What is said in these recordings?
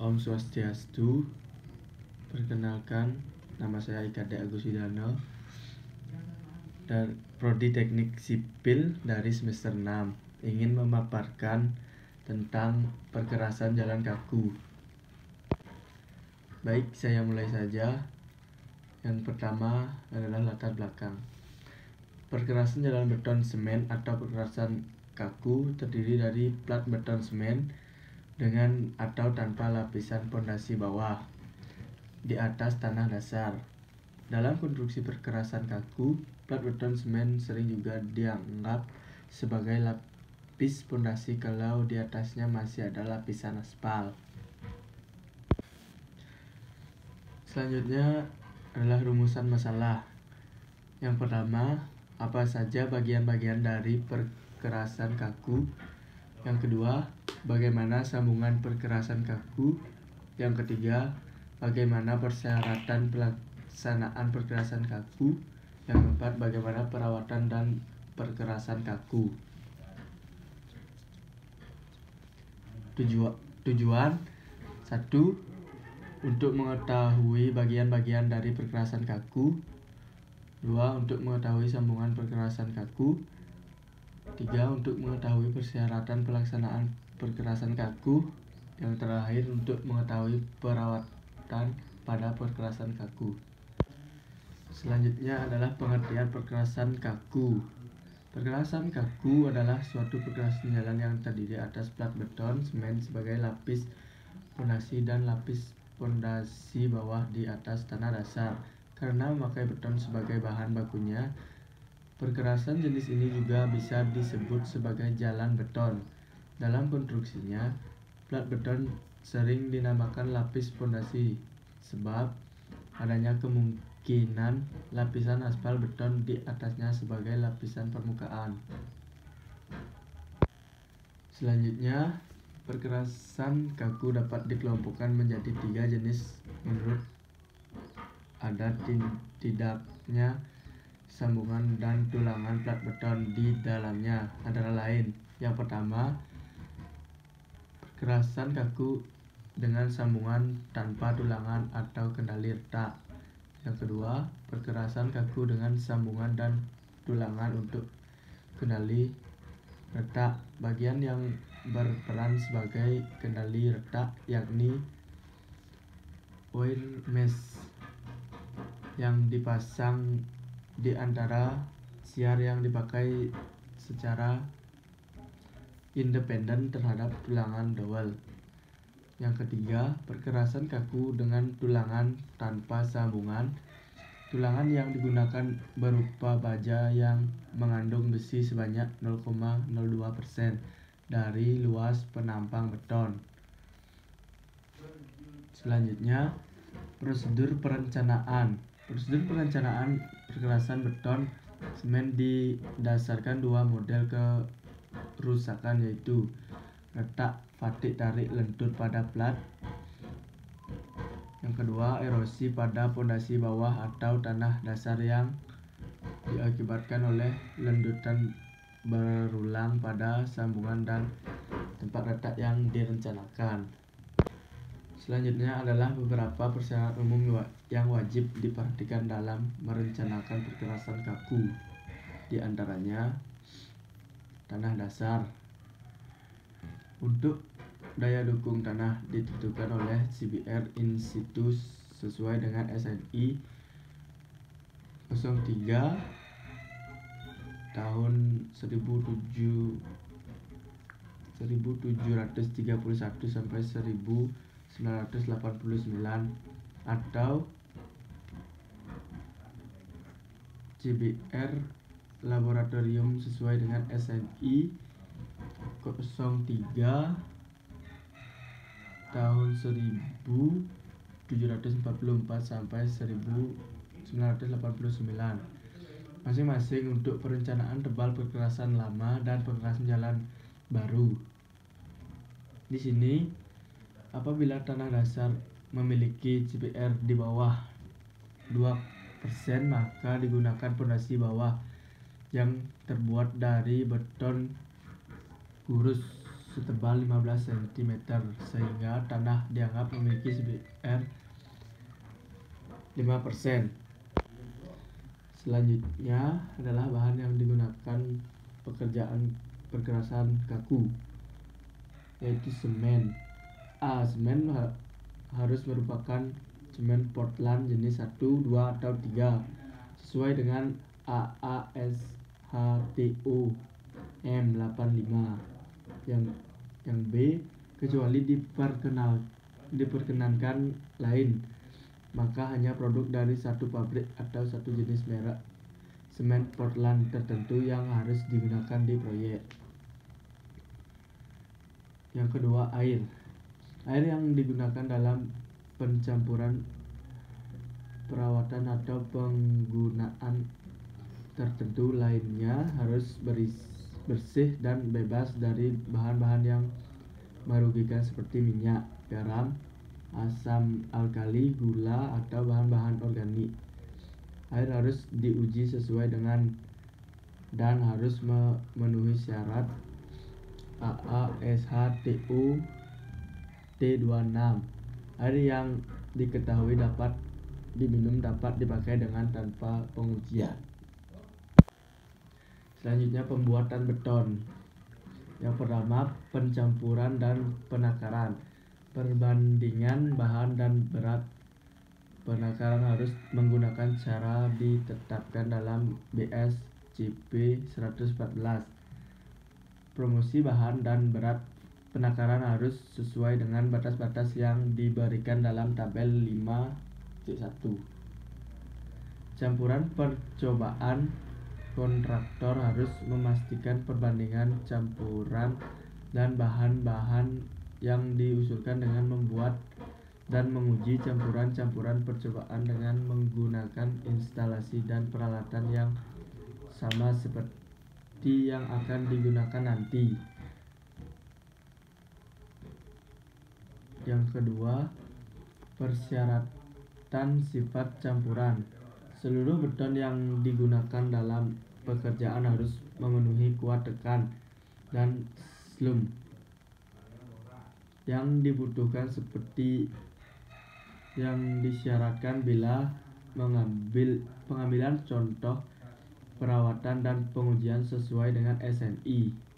Om Swastiastu. Perkenalkan, nama saya Ikade Agus Widano dari Prodi Teknik Sipil dari semester 6. Ingin memaparkan tentang perkerasan jalan kaku. Baik, saya mulai saja. Yang pertama adalah latar belakang. Perkerasan jalan beton semen atau perkerasan kaku terdiri dari plat beton semen dengan atau tanpa lapisan pondasi bawah di atas tanah dasar. Dalam konstruksi perkerasan kaku, plat beton semen sering juga dianggap sebagai lapis pondasi kalau di atasnya masih ada lapisan aspal. Selanjutnya adalah rumusan masalah. Yang pertama, apa saja bagian-bagian dari perkerasan kaku? Yang kedua, bagaimana sambungan perkerasan kaku? Yang ketiga, bagaimana persyaratan pelaksanaan perkerasan kaku? Yang keempat, bagaimana perawatan dan perkerasan kaku? Tujuan 1. Untuk mengetahui bagian-bagian dari perkerasan kaku. 2. Untuk mengetahui sambungan perkerasan kaku. 3. Untuk mengetahui persyaratan pelaksanaan perkerasan kaku. Yang terakhir, untuk mengetahui perawatan pada perkerasan kaku. Selanjutnya adalah pengertian perkerasan kaku. Perkerasan kaku adalah suatu perkerasan jalan yang terdiri atas plat beton semen sebagai lapis pondasi dan lapis pondasi bawah di atas tanah dasar. Karena memakai beton sebagai bahan bakunya, perkerasan jenis ini juga bisa disebut sebagai jalan beton. Dalam konstruksinya, plat beton sering dinamakan lapis pondasi sebab adanya kemungkinan lapisan aspal beton di atasnya sebagai lapisan permukaan. Selanjutnya, perkerasan kaku dapat dikelompokkan menjadi 3 jenis menurut ada tidaknya sambungan dan tulangan plat beton di dalamnya, antara lain. Yang pertama, perkerasan kaku dengan sambungan tanpa tulangan atau kendali retak. Yang kedua, perkerasan kaku dengan sambungan dan tulangan untuk kendali retak. Bagian yang berperan sebagai kendali retak yakni wire mesh yang dipasang di antara siar yang dipakai secara independen terhadap tulangan dowel. Yang ketiga, perkerasan kaku dengan tulangan tanpa sambungan. Tulangan yang digunakan berupa baja yang mengandung besi sebanyak 0,02% dari luas penampang beton. Selanjutnya, prosedur perencanaan. Prosedur perencanaan perkerasan beton semen didasarkan 2 model kerusakan, yaitu retak, fatik, tarik, lentur pada plat. Yang kedua, erosi pada pondasi bawah atau tanah dasar yang diakibatkan oleh lendutan berulang pada sambungan dan tempat retak yang direncanakan. Selanjutnya adalah beberapa persyaratan umum yang wajib diperhatikan dalam merencanakan perkerasan kaku. Di antaranya, tanah dasar. Untuk daya dukung tanah ditentukan oleh CBR in situ sesuai dengan SNI 03 tahun 1731 sampai 1989 atau CBR laboratorium sesuai dengan SNI 03 tahun 1744 sampai 1989 masing-masing untuk perencanaan tebal perkerasan lama dan perkerasan jalan baru. Di sini, apabila tanah dasar memiliki CBR di bawah 2%, maka digunakan pondasi bawah yang terbuat dari beton kurus setebal 15 cm sehingga tanah dianggap memiliki CBR 5%. Selanjutnya adalah bahan yang digunakan pekerjaan perkerasan kaku, yaitu semen. Semen harus merupakan semen Portland jenis 1, 2, atau 3 sesuai dengan AASHTO M85. Yang B, kecuali diperkenankan lain, maka hanya produk dari satu pabrik atau satu jenis merek semen Portland tertentu yang harus digunakan di proyek. Yang kedua, air yang digunakan dalam pencampuran, perawatan atau penggunaan tertentu lainnya harus bersih dan bebas dari bahan-bahan yang merugikan seperti minyak, garam, asam alkali, gula, atau bahan-bahan organik. Air harus diuji sesuai dengan dan harus memenuhi syarat AASHTO T26. Air yang diketahui dapat diminum dapat dipakai dengan tanpa pengujian. Selanjutnya, pembuatan beton. Yang pertama, pencampuran dan penakaran. Perbandingan bahan dan berat penakaran harus menggunakan cara ditetapkan dalam BSCP 114. Promosi bahan dan berat penakaran harus sesuai dengan batas-batas yang diberikan dalam tabel 5.1. Campuran percobaan. Kontraktor harus memastikan perbandingan campuran dan bahan-bahan yang diusulkan dengan membuat dan menguji campuran-campuran percobaan dengan menggunakan instalasi dan peralatan yang sama seperti yang akan digunakan nanti. Yang kedua, persyaratan sifat campuran. Seluruh beton yang digunakan dalam pekerjaan harus memenuhi kuat tekan dan slump yang dibutuhkan seperti yang disyaratkan bila pengambilan contoh perawatan dan pengujian sesuai dengan SNI.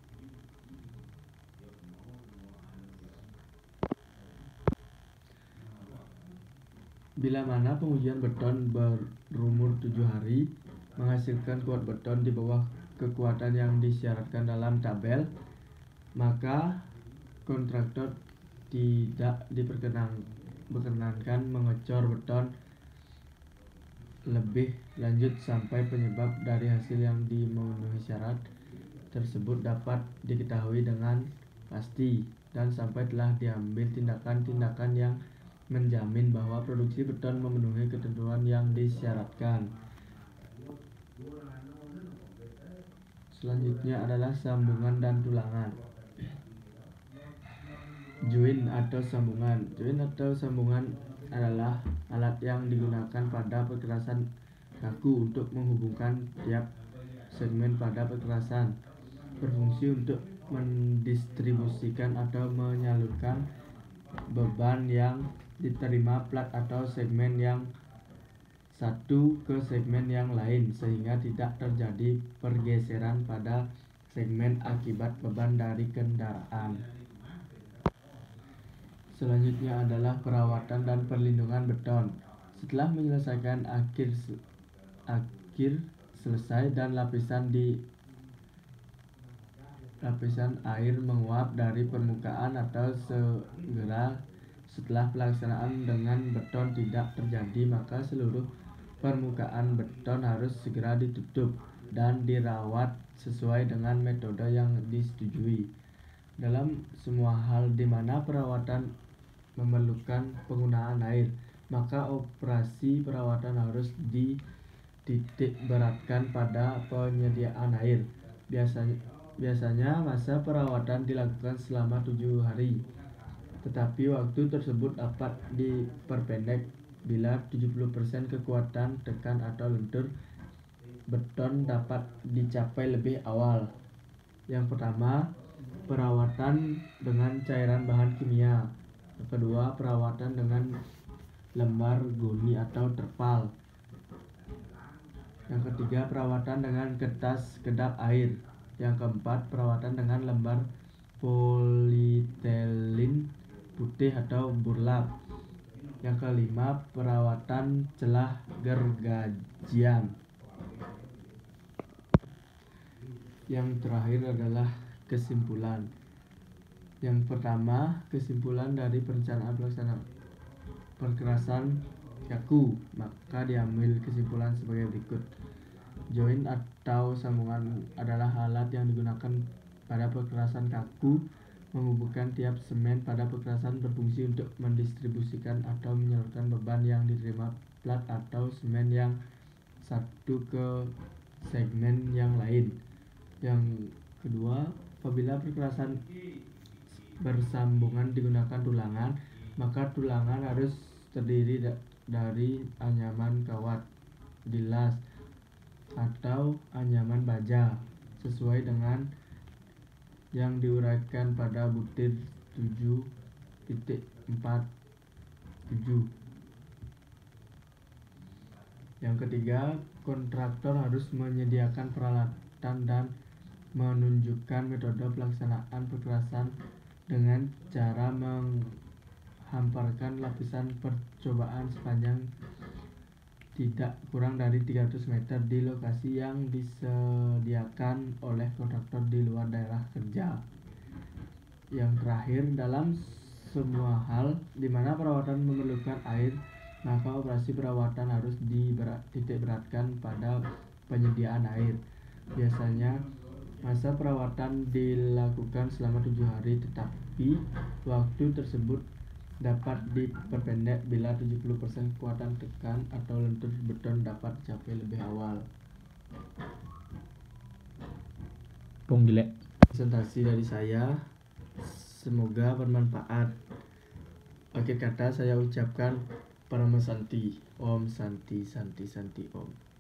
Bila mana pengujian beton berumur 7 hari menghasilkan kuat beton di bawah kekuatan yang disyaratkan dalam tabel, maka kontraktor tidak diperkenankan mengecor beton lebih lanjut sampai penyebab dari hasil yang memenuhi syarat tersebut dapat diketahui dengan pasti dan sampai telah diambil tindakan-tindakan yang menjamin bahwa produksi beton memenuhi ketentuan yang disyaratkan. Selanjutnya adalah sambungan dan tulangan. Join atau sambungan. Join atau sambungan adalah alat yang digunakan pada perkerasan kaku untuk menghubungkan tiap segmen pada perkerasan. Berfungsi untuk mendistribusikan atau menyalurkan beban yang diterima plat atau segmen yang satu ke segmen yang lain sehingga tidak terjadi pergeseran pada segmen akibat beban dari kendaraan. Selanjutnya adalah perawatan dan perlindungan beton. Setelah menyelesaikan akhir selesai dan lapisan air menguap dari permukaan atau segera setelah pelaksanaan dengan beton tidak terjadi, maka seluruh permukaan beton harus segera ditutup dan dirawat sesuai dengan metode yang disetujui. Dalam semua hal di mana perawatan memerlukan penggunaan air, maka operasi perawatan harus dititik beratkan pada penyediaan air. Biasanya masa perawatan dilakukan selama 7 hari. Tetapi waktu tersebut dapat diperpendek bila 70% kekuatan tekan atau lentur beton dapat dicapai lebih awal. Yang pertama, perawatan dengan cairan bahan kimia. Yang kedua, perawatan dengan lembar goni atau terpal. Yang ketiga, perawatan dengan kertas kedap air. Yang keempat, perawatan dengan lembar polietilin putih atau burlap. Yang kelima, perawatan celah gergajian. Yang terakhir adalah kesimpulan. Yang pertama, kesimpulan dari perencanaan pelaksanaan perkerasan kaku, maka diambil kesimpulan sebagai berikut. Join atau sambungan adalah alat yang digunakan pada perkerasan kaku, menghubungkan tiap semen pada perkerasan berfungsi untuk mendistribusikan atau menyalurkan beban yang diterima plat atau semen yang satu ke segmen yang lain. Yang kedua, apabila perkerasan bersambungan digunakan tulangan, maka tulangan harus terdiri dari anyaman kawat, bilas, atau anyaman baja sesuai dengan yang diuraikan pada butir 7.47. Yang ketiga, kontraktor harus menyediakan peralatan dan menunjukkan metode pelaksanaan perkerasan dengan cara menghamparkan lapisan percobaan sepanjang tidak kurang dari 300 meter di lokasi yang disediakan oleh kontraktor di luar daerah kerja. Yang terakhir, dalam semua hal di mana perawatan memerlukan air, maka operasi perawatan harus dititikberatkan pada penyediaan air. Biasanya masa perawatan dilakukan selama 7 hari, tetapi waktu tersebut dapat diperpendek bila 70% kekuatan tekan atau lentur beton dapat dicapai lebih awal. Presentasi dari saya, semoga bermanfaat. Akhir kata saya ucapkan Parama Santi, Om Santi Santi Santi Om.